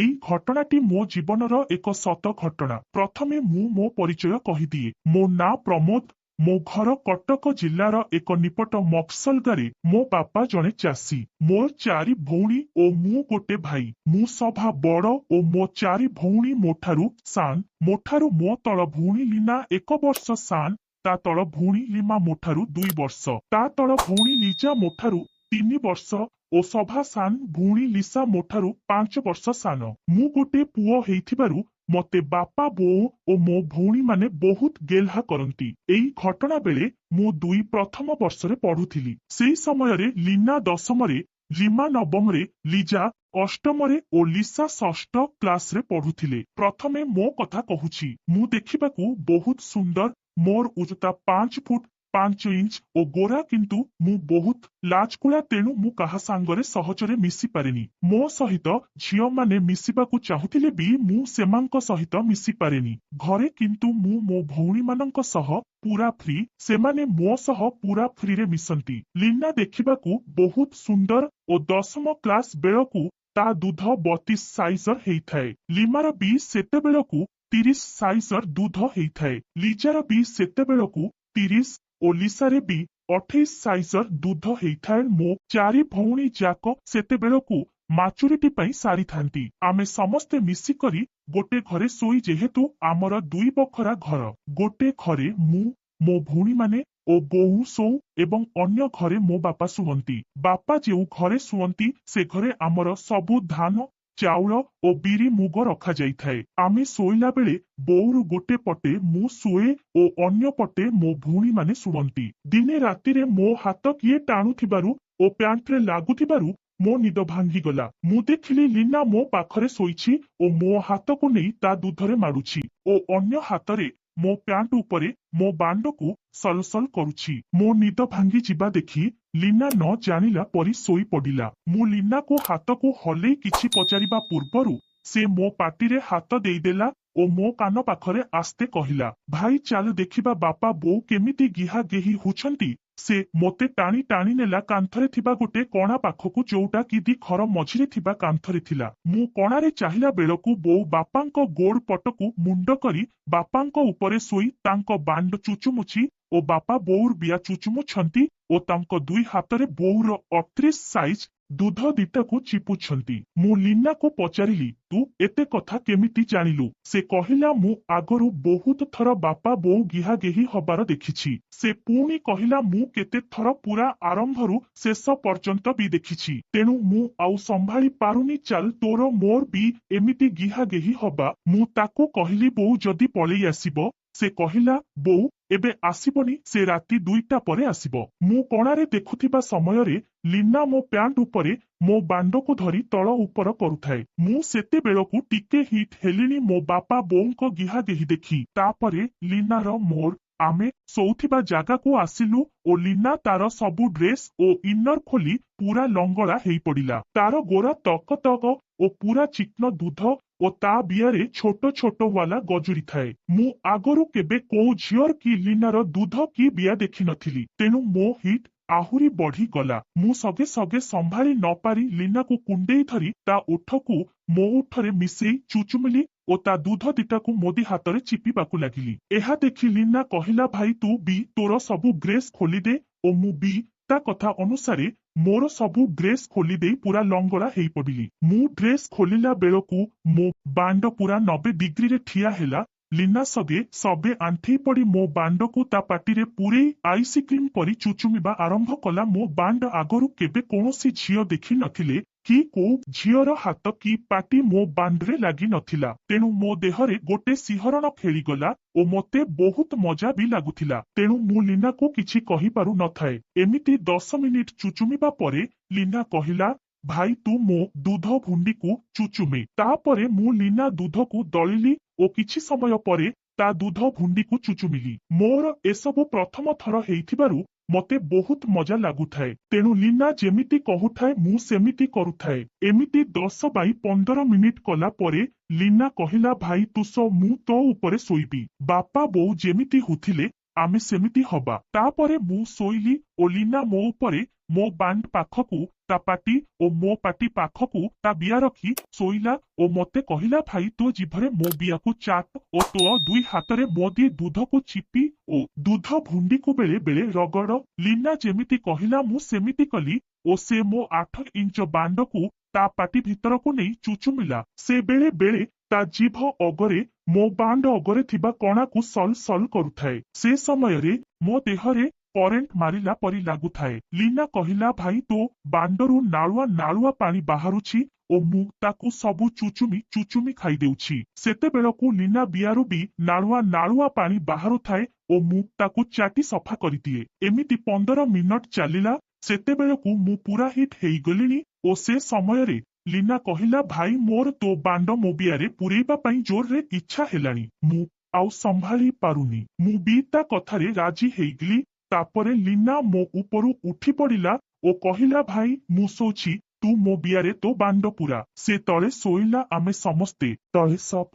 এই ঘটনাটি ମୋ ଜୀବନର ଏକ ସତ ଘଟଣା। ପ୍ରଥମେ ମୁଁ ମୋ ପରିଚୟ କହିଦିଏ। ମୋ ନାଁ ପ୍ରମୋଦ। ମୋ ଘର କଟକ ଜିଲ୍ଲାର ଏକ ନିପଟ ମଫସଲଗାରେ। ମୋ ବାପା ଜଣେ ଚାଷୀ। ମୋର 4 ଭଉଣୀ ଓ ମୁଁ ଗୋଟେ ଭାଇ। ମୁଁ ସଭା ବଡ଼ ଓ ମୋ 4 ଭଉଣୀ ମୋଠାରୁ ସାନ। ମୋଠାରୁ ମୋ ତଳ ଭଉଣୀ ଲିନା 1 ବର୍ଷ ସାନ। ତା ତଳ ଭଉଣୀ ଲିମା ମୋଠାରୁ 2 ବର୍ଷ। ତା ତଳ ଭଉଣୀ ଲିଜା ମୋଠାରୁ 3 ବର୍ଷ ଓ ସଭା ସାନ ଭଉଣୀ ଲିସା ମୋଠାରୁ 5 ବର୍ଷ ସାନ। ମୁଁ ଗୋଟେ ପୁଅ ହେଇଥିବାରୁ ମତେ ବାପା ବୋଉ ଓ ମୋ ଭଉଣୀମାନେ ବହୁତ ଗେହ୍ଲା କରନ୍ତି। ଏଇ ଘଟଣା ବେଳେ ମୁଁ 2 ପ୍ରଥମ ବର୍ଷରେ ପଢୁଥିଲି। ସେଇ ସମୟରେ ଲିନା 10ମରେ, ରିମା 9ମରେ, ଲିଜା 8ମରେ ଓ ଲିସା 6ଠ କ୍ଲାସରେ ପଢୁଥିଲେ। ପ୍ରଥମେ ମୋ କଥା କହୁଛି। ମୁଁ ଦେଖିବାକୁ ବହୁତ ସୁନ୍ଦର। ମୋର ଉଚ୍ଚତା 5 ଫୁଟ 5 ଇଞ୍ଚ ଓ ଗୋରା, କିନ୍ତୁ ମୁଁ ବହୁତ ଲାଜକୁଳା, ତେଣୁ ମୁଁ କାହା ସାଙ୍ଗରେ ସହଜରେ ମିଶି ପାରେନି। ମୋ ସହିତ ଝିଅମାନେ ମିଶିବାକୁ ଚାହୁଁଥିଲେ ବି ମୁଁ ସେମାନଙ୍କ ସହିତ ମିଶି ପାରେନି। ଘରେ କିନ୍ତୁ ମୁଁ ମୋ ଭଉଣୀମାନଙ୍କ ସହ ପୁରା ଫ୍ରି। ସେମାନେ ମୋ ସହ ପୁରା ଫ୍ରିରେ ମିଶନ୍ତି। ଲିନା ଦେଖିବାକୁ ବହୁତ ସୁନ୍ଦର ଓ 10ମ କ୍ଲାସ ବେଳକୁ ତା ଦୁଧ 32 ସାଇଜର ହେଇଥାଏ। ଲିମାର ବି ସେତେବେଳକୁ 30 ସାଇଜର ଦୁଧ ହେଇଥାଏ। ଲିଜାର ବି ସେତେବେଳକୁ 30 ଓ ଲିସାରେ ବି 28 ସାଇଜର ଦୁଧ ହେଇଥାଏ। ମୋ 4 ଭଉଣୀ ଯାକ ସେତେବେଳକୁ ମାଚୁରିଟି ପାଇଁ ସାରିଥାନ୍ତି। ଆମେ ସମସ୍ତେ ମିଶିକରି ଗୋଟେ ଘରେ ଶୋଇ, ଯେହେତୁ ଆମର 2 ବଖରା ଘର। ଗୋଟେ ଘରେ ମୁଁ, ମୋ ଭଉଣୀମାନେ ଓ ବୋଉ ଶୋଉ ଏବଂ ଅନ୍ୟ ଘରେ ମୋ ବାପା ଶୁଅନ୍ତି। ବାପା ଯେଉଁ ଘରେ ଶୁଅନ୍ତି ସେ ଘରେ ଆମର ସବୁ ଧାନ, ଚାଉଳ ଓ ବିରି ମୁଗ ରଖାଯାଇଥାଏ। ଆମେ ଶୋଇଲା ବେଳେ ବୋଉର ଗୋଟେ ପଟେ ମୁଁ ଶୁଏ ଓ ଅନ୍ୟ ପଟେ ମୋ ଭଉଣୀମାନେ ଶୁଅନ୍ତି। ଦିନେ ରାତିରେ ମୋ ହାତ କିଏ ଟାଣୁଥିବାରୁ ଓ ପ୍ୟାଣ୍ଟରେ ଲାଗୁଥିବାରୁ ମୋ ନିଦ ଭାଙ୍ଗିଗଲା। ମୁଁ ଦେଖିଲି ଲିନା ମୋ ପାଖରେ ଶୋଇଛି ଓ ମୋ ହାତକୁ ନେଇ ତା ଦୁଧରେ ମାଡୁଛି ଓ ଅନ୍ୟ ହାତରେ ମୋ ପ୍ୟାଣ୍ଟ ଉପରେ ମୋ ବାଣ୍ଡକୁ ସଲସଲ କରୁଛି। ମୋ ନିଦ ଭାଙ୍ଗି ଯିବା ଦେଖି ଲିନା ନ ଜାଣିଲା ପରି ଶୋଇ ପଡ଼ିଲା। ମୁଁ ଲିନାକୁ ହାତକୁ ହଲେଇ କିଛି ପଚାରିବା ପୂର୍ବରୁ ସେ ମୋ ପାଟିରେ ହାତ ଦେଇଦେଲା ଓ ମୋ କାନ ପାଖରେ ଆସ୍ତେ କହିଲା, ଭାଇ ଚାଲ ଦେଖିବା ବାପା ବୋଉ କେମିତି ଗିହା ଗେହି ହଉଛନ୍ତି। ସେ ମୋତେ ଟାଣି ଟାଣି ନେଲା କାନ୍ଥରେ ଥିବା ଗୋଟେ କଣା ପାଖକୁ, ଯୋଉଟା କି 2 ଘର ମଝିରେ ଥିବା କାନ୍ଥରେ ଥିଲା। ମୁଁ କଣାରେ ଚାହିଁଲା ବେଳକୁ ବୋଉ ବାପାଙ୍କ ଗୋଡ ପଟକୁ ମୁଣ୍ଡ କରି ବାପାଙ୍କ ଉପରେ ଶୋଇ ତାଙ୍କ ବାଣ୍ଡ ଚୁଚୁମୁଛି ଓ ବାପା ବୋଉର ବିଆ ଚୁଚୁମୁଛନ୍ତି ଓ ତାଙ୍କ 2 ହାତରେ ବୋଉର 38 ସାଇଜ ଦୁଧ 2ଟାକୁ ଚିପୁଛନ୍ତି। ମୁଁ ଲିନାକୁ ପଚାରିଲି, ତୁ ଏତେ କଥା କେମିତି ଜାଣିଲୁ? ସେ କହିଲା, ମୁଁ ଆଗରୁ ବହୁତ ଥର ବାପା ବୋଉ ଗିହା ଗେହି ହବାର ଦେଖିଛି। ସେ ପୁଣି କହିଲା, ମୁଁ କେତେ ଥର ପୁରା ଆରମ୍ଭରୁ ଶେଷ ପର୍ଯ୍ୟନ୍ତ ବି ଦେଖିଛି। ତେଣୁ ମୁଁ ଆଉ ସମ୍ଭାଳି ପାରୁନି, ଚାଲ ତୋର ମୋର ବି ଏମିତି ଗିହା ଗେହି ହବା। ମୁଁ ତାକୁ କହିଲି, ବୋଉ ଯଦି ପଳେଇ ଆସିବ? ସେ କହିଲା, ବୋଉ ଏବେ ଆସିବନି, ସେ ରାତି 2ଟା ପରେ ଆସିବ। ମୁଁ କଣାରେ ଦେଖୁଥିବା ସମୟରେ ଲିନା ମୋ ପ୍ୟାଣ୍ଟ ଉପରେ ମୋ ବାଣ୍ଡକୁ ଧରି ତଳ ଉପର କରୁଥାଏ। ମୁଁ ସେତେବେଳକୁ ଟିକେ ହିଟ୍ ହେଲିଣି ମୋ ବାପା ବୋଉଙ୍କ ଗିହା ଗେହି ଦେଖି। ତାପରେ ଲିନାର ମୋର ଆମେ ଶୋଉଥିବା ଜାଗାକୁ ଆସିଲୁ ଓ ଲିନା ତାର ସବୁ ଡ୍ରେସ୍ ଓ ଇନର ଖୋଲି ପୁରା ଲଙ୍ଗଳା ହେଇ ପଡିଲା। ତାର ଗୋରା ତକ ତକ ଓ ପୁରା ଚିକ୍ନ ଦୁଧ ଓ ତା ବିଆରେ ଛୋଟ ଛୋଟ ୱାଲା ଗଜୁରୀ ଥାଏ। ମୁଁ ଆଗରୁ କେବେ କୋଉ ଝିଅର କି ଲିନାର ଦୁଧ କି ବିଆ ଦେଖିନଥିଲି। ତେଣୁ ମୋ ହିଟ୍ ଆହୁରି ବଢିଗଲା। ମୁଁ ସଙ୍ଗେ ସଙ୍ଗେ ସମ୍ଭାଳି ନ ପାରି ଲିନାକୁ କୁଣ୍ଡେଇ ଧରି ତା ଓଠକୁ ମୋ ଓଠରେ ମିଶେଇ ଚୁଚୁମିଲି ଓ ତା ଦୁଧ 2ଟାକୁ ମୋଦି ହାତରେ ଚିପିବାକୁ ଲାଗିଲି। ଏହା ଦେଖି ଲିନା କହିଲା, ଭାଇ ତୁ ବି ତୋର ସବୁ ଡ୍ରେସ୍ ଖୋଲିଦେ ଓ ମୁଁ ବି ତା କଥା ଅନୁସାରେ ମୋର ସବୁ ଡ୍ରେସ୍ ଖୋଲିଦେଇ ପୁରା ଲଙ୍ଗଳା ହେଇ ପଡିଲି। ମୁଁ ଡ୍ରେସ୍ ଖୋଲିଲା ବେଳକୁ ମୋ ବାଣ୍ଡ ପୁରା 90 ଡିଗ୍ରୀରେ ଠିଆ ହେଲା। ଲିନା ସବେ ଆଣ୍ଠେଇ ପଡି ମୋ ବାଣ୍ଡକୁ ତା ପାଟିରେ ପୁରେଇ ଆଇସ୍କ୍ରିମ ପରି ଚୁଚୁମିବା ଆରମ୍ଭ କଲା। ମୋ ବାଣ୍ଡ ଆଗରୁ କେବେ କୌଣସି ଝିଅ ଦେଖି ନଥିଲେ କି କୋଉ ଝିଅର ହାତ କି ପାଟି ମୋ ବାଣ୍ଡରେ ଲାଗି ନଥିଲା। ତେଣୁ ମୋ ଦେହରେ ଗୋଟେ ଶିହରଣ ଖେଳିଗଲା ଓ ମୋତେ ବହୁତ ମଜା ବି ଲାଗୁଥିଲା। ତେଣୁ ମୁଁ ଲିନାକୁ କିଛି କହିପାରୁ ନଥାଏ। ଏମିତି 10 ମିନିଟ ଚୁଚୁମିବା ପରେ ଲିନା କହିଲା, ଭାଇ ତୁ ମୋ ଦୁଧ ଭୁଣ୍ଡିକୁ ଚୁଚୁମେ। ତାପରେ ମୁଁ ଲିନା ଦୁଧକୁ ଦଳିଲି ଓ କିଛି ସମୟ ପରେ ତା ଦୁଧ ଭୁଣ୍ଡିକୁ ଚୁଚୁମିଲି। ମୋର ଏସବୁ ପ୍ରଥମ ଥର ହେଇଥିବାରୁ ମତେ ବହୁତ ମଜା ଲାଗୁଥାଏ। ତେଣୁ ଲିନା ଯେମିତି କହୁଥାଏ ମୁଁ ସେମିତି କରୁଥାଏ। ଏମିତି 10 ବାଇ 15 ମିନିଟ କଲା ପରେ ଲିନା କହିଲା, ଭାଇ ତୁ ଶୋ, ମୁଁ ତୋ ଉପରେ ଶୋଇବି। ବାପା ବୋଉ ଯେମିତି ହଉଥିଲେ आमे सेमिति हबा। तापरे मु शोइली ओ लीना मो उपरे मो बांड पाखकू ता पाटी ओ मो पाटी पाखकू ता बिया रखी शोइला ओ मते कहिला भाई तो जिभरे मो बियाकू चाट ओ तो दुई हातरे मो दिए दूधकू चिपी ओ दूध भुंडीकू बेले बेले रगड़। लीना जेमिति कहिला मु सेमिति कली ओ से मो 8 इंच बांडकू ता पाटी भितरकू नहीं चुचुमिला। से बेले बेले ता जीभ अगरे मो बांड अगरे थिबा कणाकू सल सल करुथाए। से समयरे मो देहरे करेंट मारिला परी लागुथाए। लीना कहिला भाई तो बांडरू नालुआ नालुआ पानी बाहारुछि ओ मु ताकू सबु चुचुमी चुचुमी खाई देउछि। सेतेबेलकू लीना बियारू भी नालुआ नालुआ पानी बाहारुथाए ओ मु ताकू चाटी सफा करिदिए। एमिति 15 मिनट चलिला। सेतेबेलकू मु पूरा हिट हेइगलिनी ओ से समयरे लीना कहिला भाई मोर तो बांड मो बियारे पुरेइबा पई जोर रे इच्छा हेलानी। मु आउ संभाली पारुनी। मु भी ता कथारे राजी हेइगली। तापरे लीना मो उपरू उठी पड़िला ओ कहिला भाई मु सोची तू मो बियारे तो बांड पुरा। से तले सोइला आमे समस्ते तले सब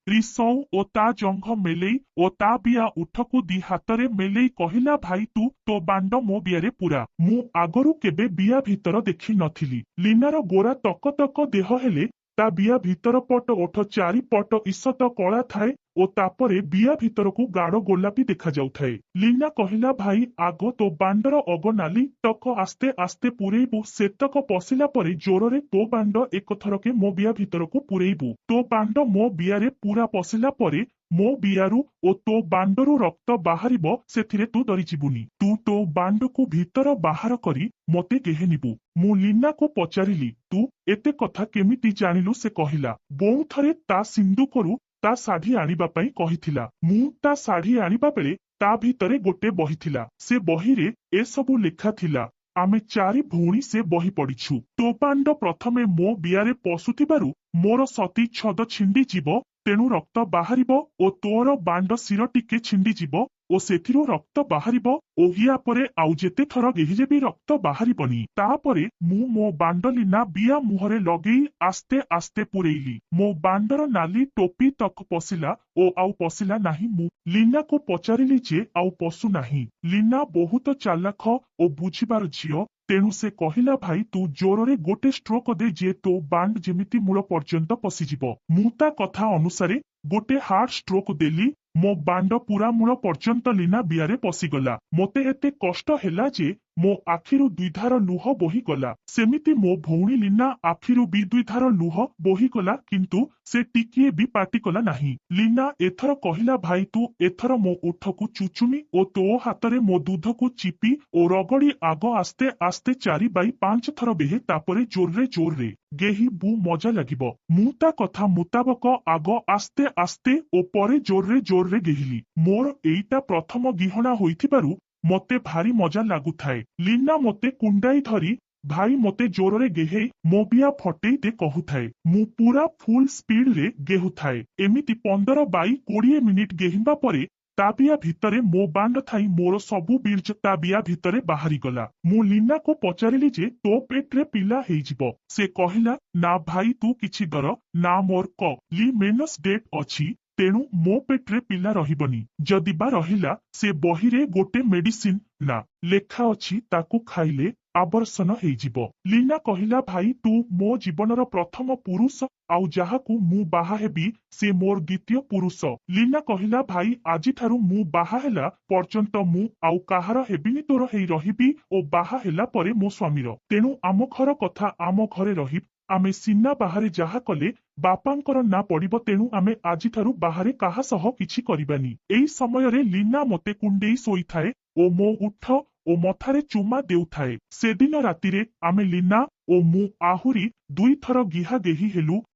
रिसौ ओ ता जंघ मेलेई ओ ता बिया उठकू दी हातरे मेलेई कहिला भाई तू तो बांड मो बियारे पुरा। मु आगरू केबे बिया भितर देखि नथिली। लीनार गोरा तक तक देह हेले ता बिया भितर पट ओठ चारि पट ईसत कला थाए ओ तापरे बिया भितरकू गाढ़ गोलापी देखा जाउथाए। लीना कहिला भाई आग तो बांडर अगनाली तक आस्ते आस्ते पुरेइबू। सेतक पशिला परे जोररे तो बांड एकथरके मो बिया भितरकू पुरेइबू। तो बांड मो बियारे पूरा पशिला परे मो बियारू ओ तो बांडरू रक्त बाहरिब सेथिरे तू डरिजिबुनी। तू तो बांडकू भितर बाहर करी मते गेहेनिबू। मु लीना को पचारिली तू एते कथा केमिति जानिलु। से कहिला बोउ थरे ता सिंदूकरू ता शाढ़ी आनिबा पई कहिथिला। मु ता शाढ़ी आनिबा बेले ता भितरे गोटे बही थिला। से बहीरे ए सबु लेखा थिला। आमे चारि भौणी से बही पड़िछु। तो बांड प्रथमे मो बियारे पशुथिबारु मोर सती छद छिंडी जीव तेणु रक्त बाहरिब ओ तोर बांड सिर टिके छिंडी जीव ओ सेथिरो रक्त बाहरिब ओ हिया परे आउ जेते थर गेहिजे भी रक्त बाहरिबनी। तापरे मु मो बांड लीना बिया मुहरे लगेई आस्ते आस्ते पुरेइली। मो बांडर नाली टोपी तक पशिला ओ आउ पशिला नाही। मु लीना को पचारिली जे आउ पशु नाही। लीना बहुत चालाख ओ बुझिबार झियो तेणु से कहिला भाई तू जोररे गोटे स्ट्रोक दे जे तो बांड जेमिति मूल पर्यंत पशिजिब। मु ता कथा अनुसारे गोटे हार्ड स्ट्रोक देली। मो बांड पूरा मूल पर्यंत लीना बियारे पशिगला। मोते एते कष्ट हेला जे मो आखिरु दुईधार लुह बोहीगला। सेमिति मो भौणी लीना आखिरु भी दुईधार लुह बोहीगला किंतु से टिकिए भी पाटिकला नाही। लीना एथर कहिला भाई तू एथर मो उठकू चुचुमी ओ तो हातरे मो दूधकू चिपी ओ रगड़ी आग आस्ते आस्ते 4/5 थर बेहे तापरे जोर्रे गेही बु मजा लागिब। मु ता कथा मुताबक आग आस्ते आस्ते ओ परे जोर्रे गेहिली। मोर एइटा प्रथम गिहना होइथिबारु मते भारी मजा लागुथाए। लीना मते कुंडाई धरी भाई मते जोररे गेहे मो बिया फटेई दे कहुथाए। मु पूरा फुल स्पीड रे गेहुथाए। एमिति 15-20 मिनिट गेहिबा परे ता बिया भितरे मो बांड थाई मोर सबु बीर्ज ता बिया भितरे बाहरी गला। मु लीना को पचारिली जे तो पेट्रे पिला हेइजिब। से कहिला ना भाई तू किछि डर ना मोर क ली मेनस डेट अछि तेणु मो पेट्रे पिला रहिबनी। जदि बा रहिला से बहिरे गोटे मेडिसिन ना लेखा अछि ताकू खाइले आवर्षण हेइजिब। लीना कहिला भाई तू मो जीवनर प्रथम पुरुष आउ जाहाकू मु बाहा हेबी से मोर द्वितीय पुरुष। लीना कहिला भाई आजि ठारू मु बाहा हेला पर्यंत मु आउ काहार हेबिनी तोर हेई रहिबी ओ बाहा हेला परे मो स्वामीर। तेणु आम घर कथा आम घरे रही आमे सीना बाहारे जाहा कले बापांकर ना पड़िब तेणु आमे आजि ठारू बाहारे काहा सह किछि करिबानी। एई समयरे लीना मते कुंडेई सोईथाए ओ मो उठ ओ मथारे चुमा देउथाए। सेदिन रातिरे आमे लीना ओ मु आहुरी 2 थर गिहा गेही हेलु